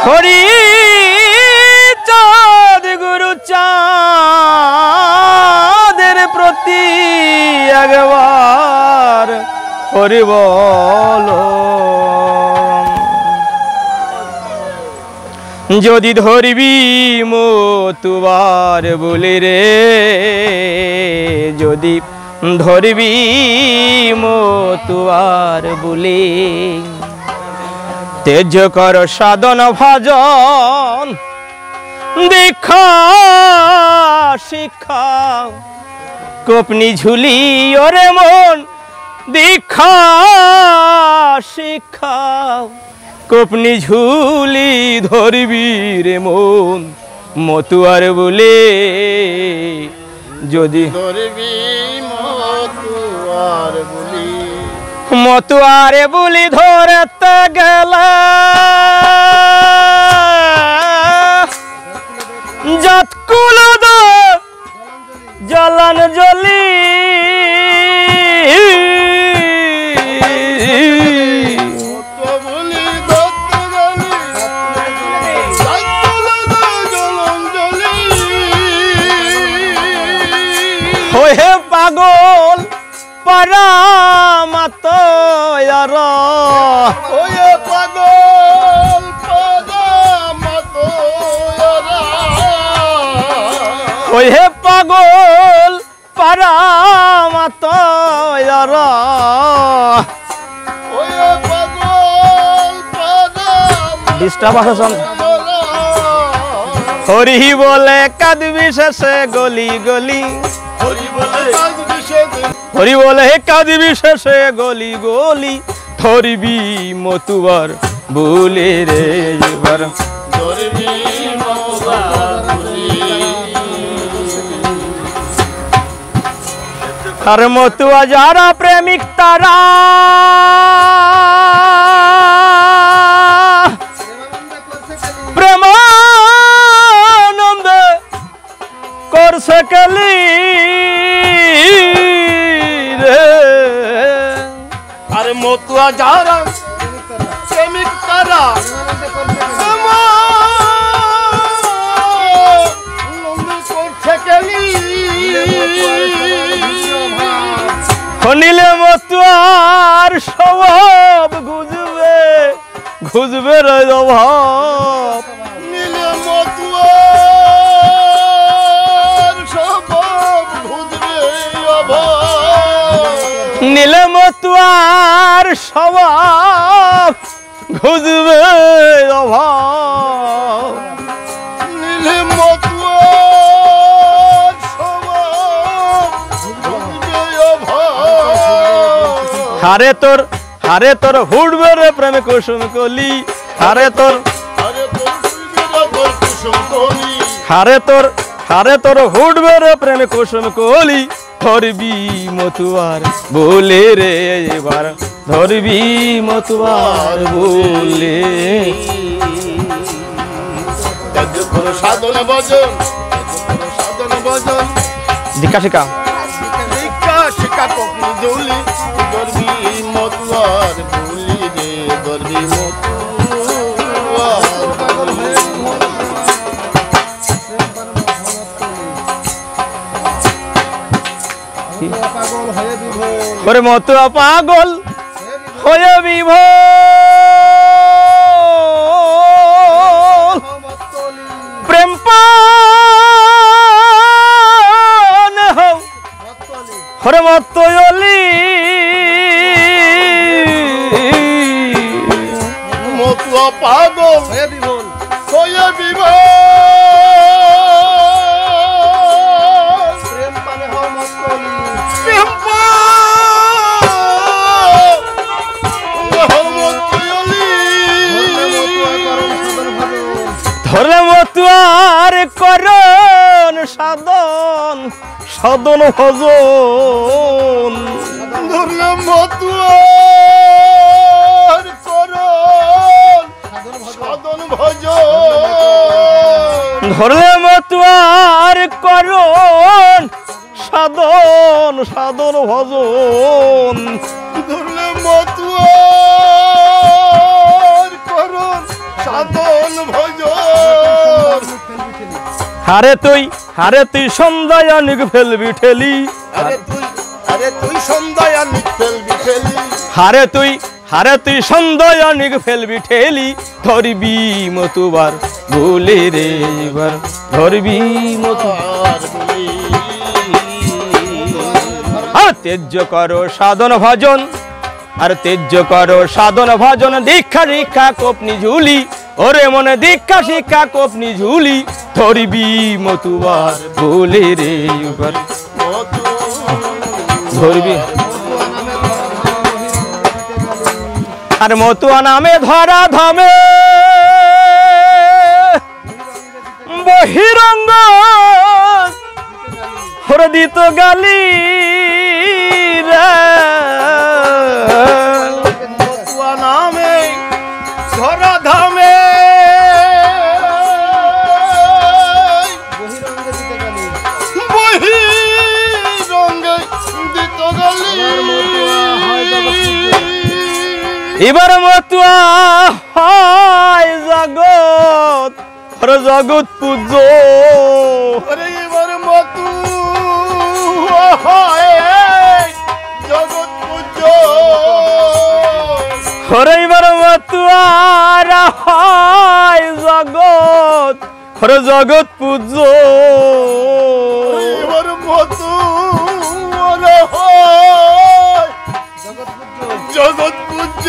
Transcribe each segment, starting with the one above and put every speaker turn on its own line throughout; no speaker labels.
হরি চাঁদ গুরু চাঁদের প্রতি একবার হরি বলো। যদি ধরবি মতুবার বলে রে, যদি ধরবি মতুবার বলে, তেজ কর সাধন ভজন দীক্ষা শিক্ষা কোপনি ঝুলি ওরে মন, দীক্ষা শিক্ষা কোপনি ঝুলি ধরবি রে মন মতুয়ার বলে। যদি
ধরবি মতুয়ার বলি,
মতুয়ারে বলি ধরতে গেলে জাতকুল জলান জলি, হয়ে পাগল পারা মাতয়ার,
ওয়ে পাগল পারা মাতয়ার,
হয়ে পাগল পারা মাতয়ার,
ওয়ে পাগল পারা
ডিস্টার্ব আছে। হরি বলে কাঁদবি শেষে গলি গলি,
হরি বলে কাঁদবি শেষে,
হরি বলে কাঁদবি শেষে গলি গলি, ধরবি মতুবার বলে রে এবার।
ধরবি মতুয়ার বলি,
আর মতুয়া যারা প্রেমিক তারা প্রেমানন্দে করছে কালি রে।
আর মতুয়া যারা প্রেমিক তারা করছে কেলি,
নিলে মতুয়ার স্বভাব ঘুজবে ঘুজবে রে অভাব,
নীলে মতুয়ার স্বভাব ঘুরবে অভাব,
নীলে মতুয়ার স্বভাব ঘুজবে অভাব,
নীলে মতুয়ার স্বভাব ঘুরবে অভাব।
হারে তোর হুড়বে রে প্রেমে কুসুম কলি, হারে তোর হুড়বে রে প্রেমে কুসুম কলি, ধরবি মতুয়ার বলে রে এবার, ধরবি মতুয়ার বলে।
সাধন ভজন, সাধন ভজন
দীক্ষা শিক্ষা
দীক্ষা শিক্ষা কখনো জলি, ধরবি মতুয়ার বলি রে, ধরবি মতুয়ার বলি।
ওরে মতুয়া পাগল হয়ে বিভোর, প্রেম পান হও হরে মতলি,
মতুয়া পাগল হয়ে বিভোর, হয়ে বিভোর, প্রেম পানে হও মতলি, প্রেম
ধরলে মতুয়ার করণ সাধন সাধন ভজন,
ধরলে মতুয়ার করণ সাধন ভজন,
ধরলে মতুয়ার করণ সাধন সাধন ভজন,
ধরলে মতুয়ার করণ সাধন ভজন
হারে তুই সন্ধ্যায় অনেক ফেলবি ঠেলি
আরে তুই সন্ধ্যায় অনেক ফেলবি ঠেলি
হারে তুই সন্ধ্যায় অনেক ফেলবি ঠেলি ধরবি মতুবার ভুলে রে এবার ধরবি মতুবার আর তেজ্য করো সাধন ভজন আর তেজ্য করো সাধন ভজন দীক্ষা শিক্ষা কোপনি ঝুলি ওরে মনে দীক্ষা শিক্ষা কোপনি ঝুলি ধরবি মতুবার ভুলে রে এবার ধরবি আর মতুয়া নামে ধরা ধামে বহিরঙ্গ হরদিত গালি
মতুয়া নামে ধরা ধামে বহিরঙ্গে দিত গালি
এবার মতুয়া হয় জগৎ জগৎ পূজ্য
এবার মতু জগৎ পূজ্য
এবার মতুয়া হয় জগৎ জগৎ পূজ্য
এবার মতু জগৎ পূজ্য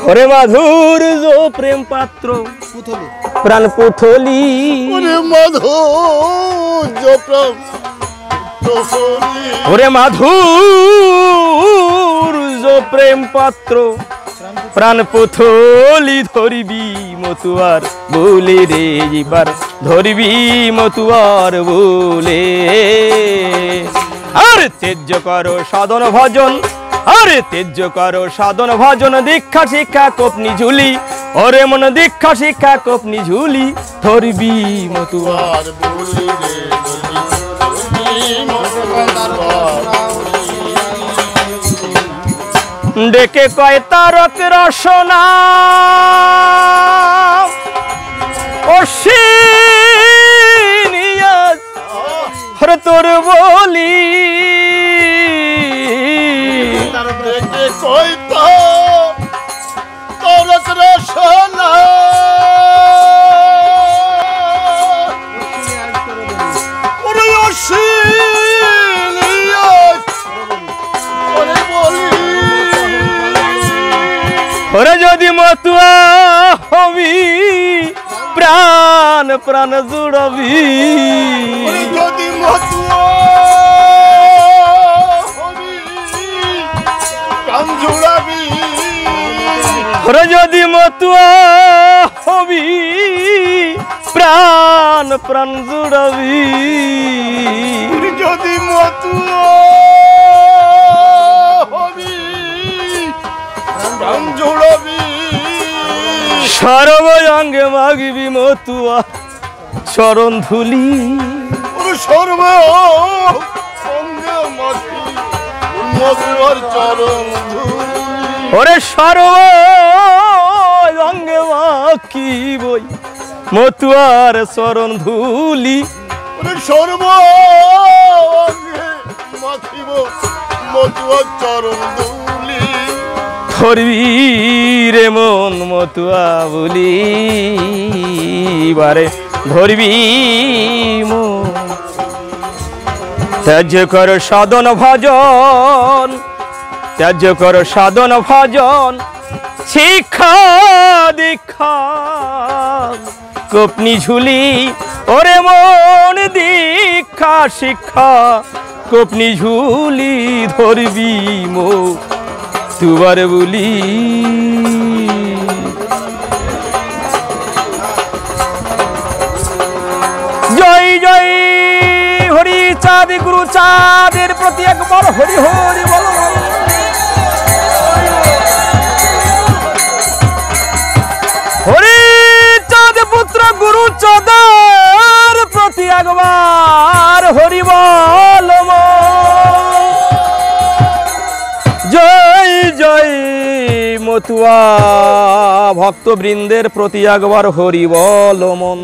ওরে মাধুর যো প্রেম পাত্র প্রাণ পুথলি
ওরে মাধুর যো প্রেম পুথলি
ওরে মাধুর যো প্রেম পাত্র প্রাণ পুথলি ধরবি মতুয়ার বলে রে এবার ধরবি মতুয়ার বলে আর তেজ্য করো সাধন ভজন আরে তেজ্য করো সাধন ভজন দীক্ষা শিক্ষা কোপনি ঝুলি ওরে মন দীক্ষা শিক্ষা কোপনি ঝুলি ধরবি মতুয়ার
বলি রে
ডেকে কয় তারক রসনা হরে তোর বলি
দেখে কইতা তরক রসনা ওরে অসিনিয়া ওরে বলি
ওরে যদি মতুয়া হবি প্রাণ প্রাণ জুড়বি
ওরে যদি মতুয়া হবি প্রাণ জুড়াবি
ওরে যদি মতুয়া হবি প্রাণ প্রাণ জুড়বি
ওরে যদি মতুয়া হবি প্রাণ জুড়াবি
সর্বঙ্গে মাগবি মতুয়া চরণ ধুলি
ওরে সর্ব সঙ্গে মাটি মতুয়ার চরণ ধুলি
ওরে সর্বঙ্গে মাখি বই মতুয়ার চরণ ধুলি
ওরে সর্ব অঙ্গে মাখিব মতুয়ার চরণ ধুলি
ধরবি রে মন মতুয়া বলি বারে ধরবি মন ত্যাজ্য কর সাধন ভজন ত্যাজ্য কর সাধন ভজন শিক্ষা দীক্ষা কোপনি ঝুলি ওরে মন দীক্ষা শিক্ষা কোপনি ঝুলি ধরবি মো তুবার বলি জয় জয় হরি চাঁদ গুরু চাঁদের প্রতি একবার হরি হরি বল হরি চাঁদ পুত্র গুরু চাঁদের প্রতি একবার হরি বল জয় জয় মত তুয়া ভক্তবৃন্দের প্রতি একবার হরি বল মন।